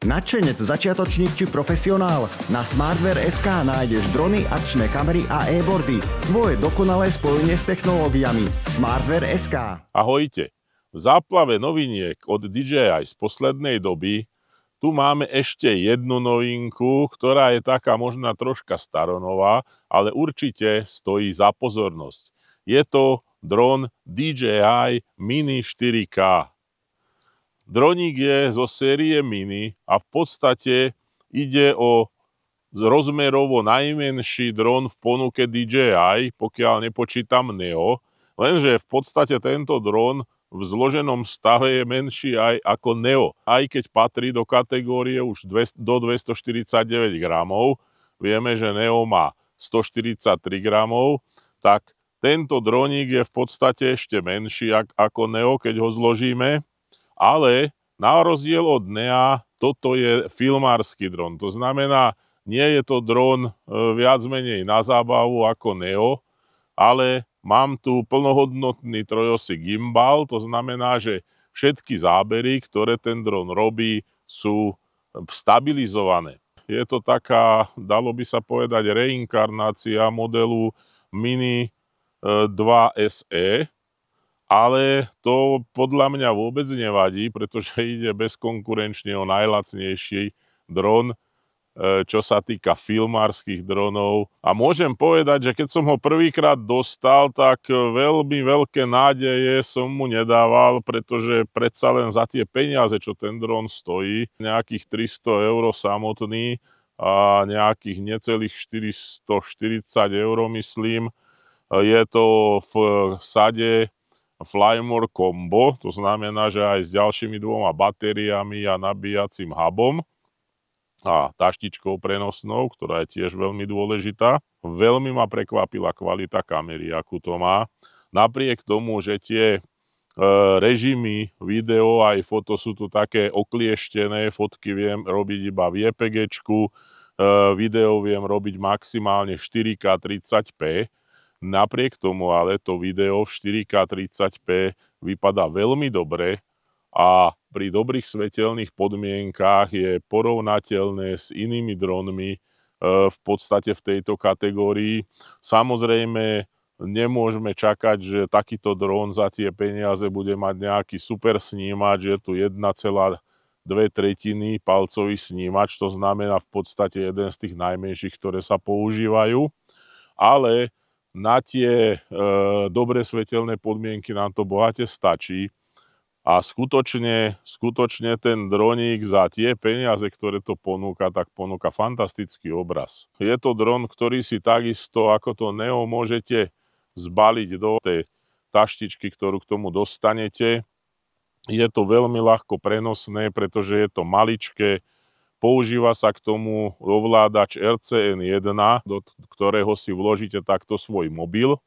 Nadšenec, začiatočník či profesionál? Na Smartwear.sk nájdeš drony, akčné kamery a e-boardy. Tvoje dokonalé spojenie s technológiami. Smartwear.sk. Ahojte. V záplave noviniek od DJI z poslednej doby tu máme ešte jednu novinku, ktorá je taká možná troška staronová, ale určite stojí za pozornosť. Je to dron DJI Mini 4K. Droník je zo série Mini a v podstate ide o rozmerovo najmenší dron v ponuke DJI, pokiaľ nepočítam Neo, lenže v podstate tento dron v zloženom stave je menší aj ako Neo, aj keď patrí do kategórie už do 249 gramov. Vieme, že Neo má 143 gramov, tak tento droník je v podstate ešte menší ako Neo, keď ho zložíme. Ale na rozdiel od Nea, toto je filmársky dron. To znamená, nie je to dron viac menej na zábavu ako Neo, ale mám tu plnohodnotný trojosý gimbal, to znamená, že všetky zábery, ktoré ten dron robí, sú stabilizované. Je to taká, dalo by sa povedať, reinkarnácia modelu Mini 2 SE, ale to podľa mňa vôbec nevadí, pretože ide bezkonkurenčne o najlacnejší dron, čo sa týka filmárskych dronov. A môžem povedať, že keď som ho prvýkrát dostal, tak veľmi veľké nádeje som mu nedával, pretože predsa len za tie peniaze, čo ten dron stojí, nejakých 300 eur samotný a nejakých necelých 440 eur, myslím, je to v sade Flymore Combo, to znamená, že aj s ďalšími dvoma batériami a nabíjacím hubom a taštičkou prenosnou, ktorá je tiež veľmi dôležitá. Veľmi ma prekvapila kvalita kamery, akú to má. Napriek tomu, že tie režimy video aj foto sú tu také oklieštené, fotky viem robiť iba v JPG-čku, video viem robiť maximálne 4K 30p. Napriek tomu ale to video v 4K 30p vypadá veľmi dobre a pri dobrých svetelných podmienkách je porovnateľné s inými dronmi v podstate v tejto kategórii. Samozrejme, nemôžeme čakať, že takýto dron za tie peniaze bude mať nejaký super snímač. Je tu 1,2 palcový snímač, to znamená v podstate jeden z tých najmenších, ktoré sa používajú. Ale na tie dobre svetelné podmienky nám to bohate stačí a skutočne ten droník za tie peniaze, ktoré to ponúka, tak ponúka fantastický obraz. Je to dron, ktorý si takisto ako to Neo môžete zbaliť do tej taštičky, ktorú k tomu dostanete. Je to veľmi ľahko prenosné, pretože je to maličké. Používa sa k tomu ovládač RCN1, do ktorého si vložíte takto svoj mobil.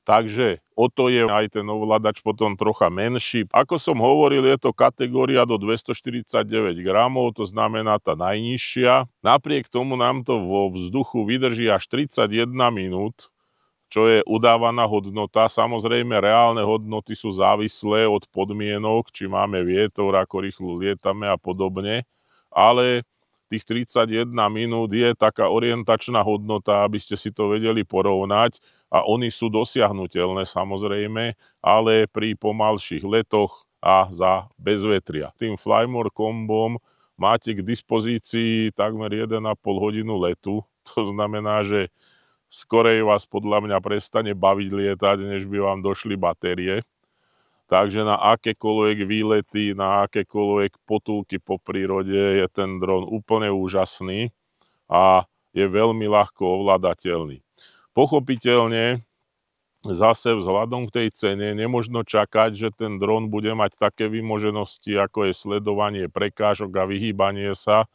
Takže o to je aj ten ovládač potom trocha menší. Ako som hovoril, je to kategória do 249 gramov, to znamená tá najnižšia. Napriek tomu nám to vo vzduchu vydrží až 31 minút, čo je udávaná hodnota. Samozrejme, reálne hodnoty sú závislé od podmienok, či máme vietor, ako rýchlo lietame a podobne. Ale tých 31 minút je taká orientačná hodnota, aby ste si to vedeli porovnať a oni sú dosiahnuteľné samozrejme, ale pri pomalších letoch a za bezvetria. Tým Flymore Combom máte k dispozícii takmer 1,5 hodinu letu, to znamená, že skorej vás podľa mňa prestane baviť lietať, než by vám došli batérie. Takže na akékoľvek výlety, na akékoľvek potulky po prírode je ten dron úplne úžasný a je veľmi ľahko ovládateľný. Pochopiteľne zase vzhľadom k tej cene nemožno čakať, že ten dron bude mať také vymoženosti, ako je sledovanie prekážok a vyhýbanie sa.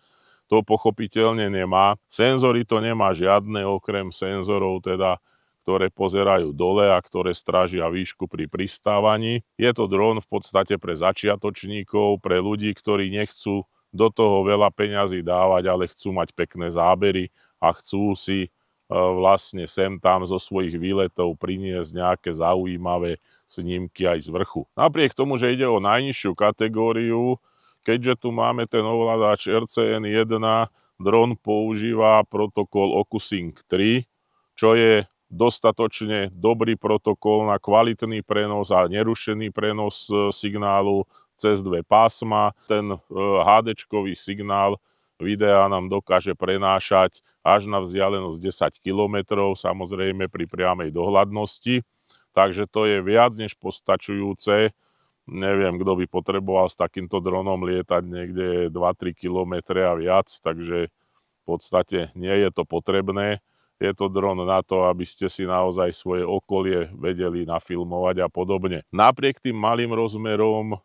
To pochopiteľne nemá. Senzory to nemá žiadne, okrem senzorov teda, ktoré pozerajú dole a ktoré strážia výšku pri pristávaní. Je to dron v podstate pre začiatočníkov, pre ľudí, ktorí nechcú do toho veľa peňazí dávať, ale chcú mať pekné zábery a chcú si vlastne sem tam zo svojich výletov priniesť nejaké zaujímavé snímky aj z vrchu. Napriek tomu, že ide o najnižšiu kategóriu, keďže tu máme ten ovládač RCN1, dron používa protokol OcuSync 3, čo je dostatočne dobrý protokol na kvalitný prenos a nerušený prenos signálu cez dve pásma. Ten HD-čkový signál videa nám dokáže prenášať až na vzdialenosť 10 km, samozrejme pri priamej dohľadnosti. Takže to je viac než postačujúce. Neviem, kto by potreboval s takýmto dronom lietať niekde 2-3 km a viac, takže v podstate nie je to potrebné. Je to dron na to, aby ste si naozaj svoje okolie vedeli nafilmovať a podobne. Napriek tým malým rozmerom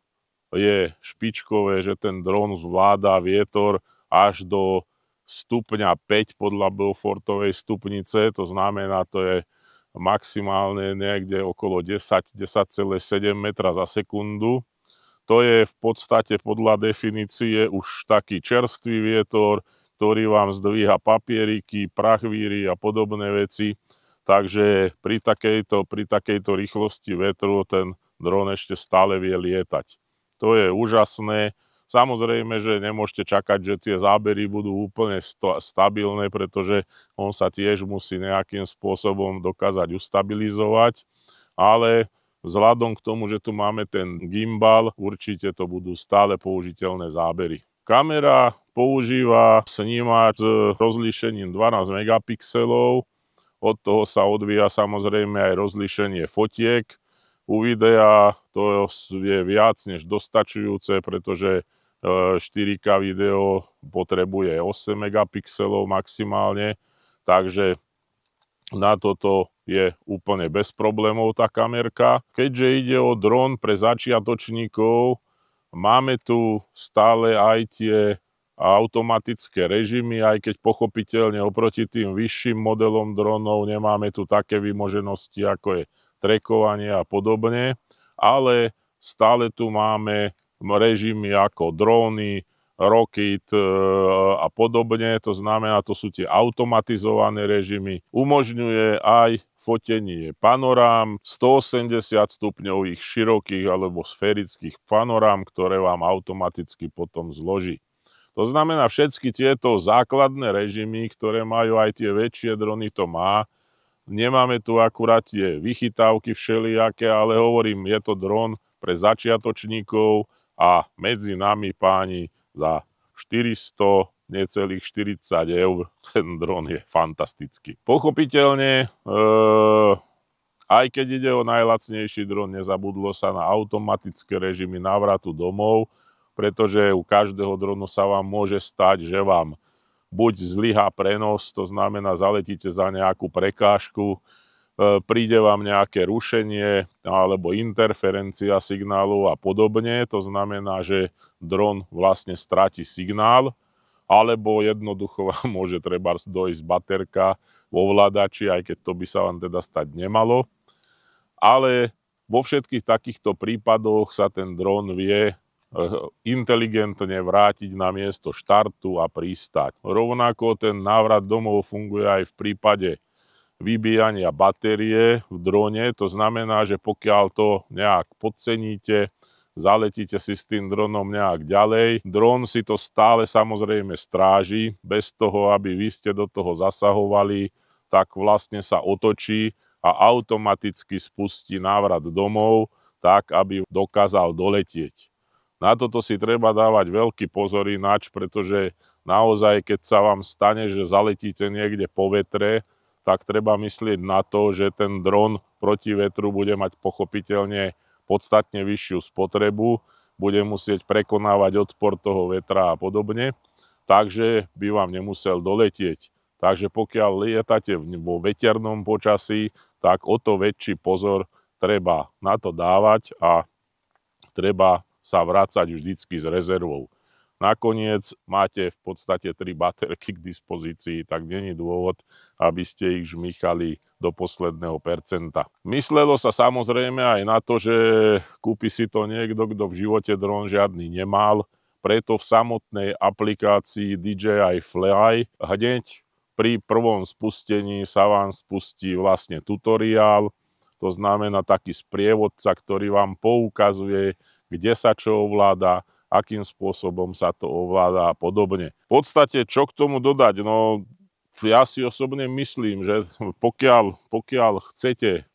je špičkové, že ten dron zvláda vietor až do stupňa 5 podľa Beaufortovej stupnice, to znamená, to je maximálne niekde okolo 10,7 metra za sekundu. To je v podstate podľa definície už taký čerstvý vietor, ktorý vám zdvíha papieriky, prachvíry a podobné veci. Takže pri takejto rýchlosti vetru ten dron ešte stále vie lietať. To je úžasné. Samozrejme, že nemôžete čakať, že tie zábery budú úplne stabilné, pretože on sa tiež musí nejakým spôsobom dokázať ustabilizovať, ale vzhľadom k tomu, že tu máme ten gimbal, určite to budú stále použiteľné zábery. Kamera používa snímač s rozlíšením 12 megapixelov, od toho sa odvíja samozrejme aj rozlíšenie fotiek. U videa to je viac než dostačujúce, pretože 4K video potrebuje 8 megapixelov maximálne, takže na toto je úplne bez problémov tá kamerka. Keďže ide o dron pre začiatočníkov, máme tu stále aj tie automatické režimy, aj keď pochopiteľne oproti tým vyšším modelom dronov nemáme tu také vymoženosti, ako je trackovanie a podobne, ale stále tu máme režimy ako dróny, Rocket a podobne, to znamená, to sú tie automatizované režimy. Umožňuje aj fotenie panorám, 180 stupňových širokých alebo sférických panorám, ktoré vám automaticky potom zloží. To znamená, všetky tieto základné režimy, ktoré majú aj tie väčšie drony, to má. Nemáme tu akurát tie vychytávky všelijaké, ale hovorím, je to dron pre začiatočníkov a medzi nami páni za 400, necelých 40 eur, ten dron je fantastický. Pochopiteľne, aj keď ide o najlacnejší dron, nezabudlo sa na automatické režimy návratu domov, pretože u každého dronu sa vám môže stať, že vám buď zlyhá prenos, to znamená zaletíte za nejakú prekážku, príde vám nejaké rušenie alebo interferencia signálu a podobne. To znamená, že dron vlastne stratí signál, alebo jednoducho vám môže treba dojsť baterka v ovládači, aj keď to by sa vám teda stať nemalo. Ale vo všetkých takýchto prípadoch sa ten dron vie inteligentne vrátiť na miesto štartu a pristať. Rovnako ten návrat domov funguje aj v prípade vybíjania batérie v drone, to znamená, že pokiaľ to nejak podceníte, zaletíte si s tým dronom nejak ďalej, dron si to stále samozrejme stráži, bez toho, aby vy ste do toho zasahovali, tak vlastne sa otočí a automaticky spustí návrat domov, tak aby dokázal doletieť. Na toto si treba dávať veľký pozor ináč, pretože naozaj, keď sa vám stane, že zaletíte niekde po vetre, tak treba myslieť na to, že ten dron proti vetru bude mať pochopiteľne podstatne vyššiu spotrebu, bude musieť prekonávať odpor toho vetra a podobne, takže by vám nemusel doletieť. Takže pokiaľ lietate vo veternom počasí, tak o to väčší pozor treba na to dávať a treba sa vrácať vždycky s rezervou. Nakoniec máte v podstate 3 baterky k dispozícii, tak není dôvod, aby ste ich žmýchali do posledného percenta. Myslelo sa samozrejme aj na to, že kúpi si to niekto, kto v živote dron žiadny nemal, preto v samotnej aplikácii DJI Fly hneď pri prvom spustení sa vám spustí vlastne tutoriál, to znamená taký sprievodca, ktorý vám poukazuje, kde sa čo ovláda, akým spôsobom sa to ovláda a podobne. V podstate, čo k tomu dodať? No, ja si osobne myslím, že pokiaľ chcete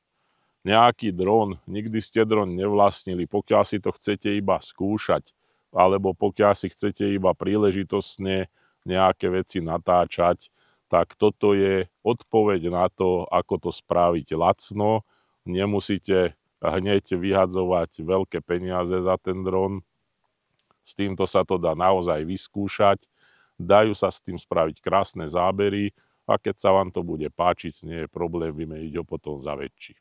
nejaký dron, nikdy ste dron nevlastnili, pokiaľ si to chcete iba skúšať, alebo pokiaľ si chcete iba príležitostne nejaké veci natáčať, tak toto je odpoveď na to, ako to spraviť lacno. Nemusíte hneď vyhadzovať veľké peniaze za ten dron. S týmto sa to dá naozaj vyskúšať. Dajú sa s tým spraviť krásne zábery a keď sa vám to bude páčiť, nie je problém vymeniť ho potom za väčší.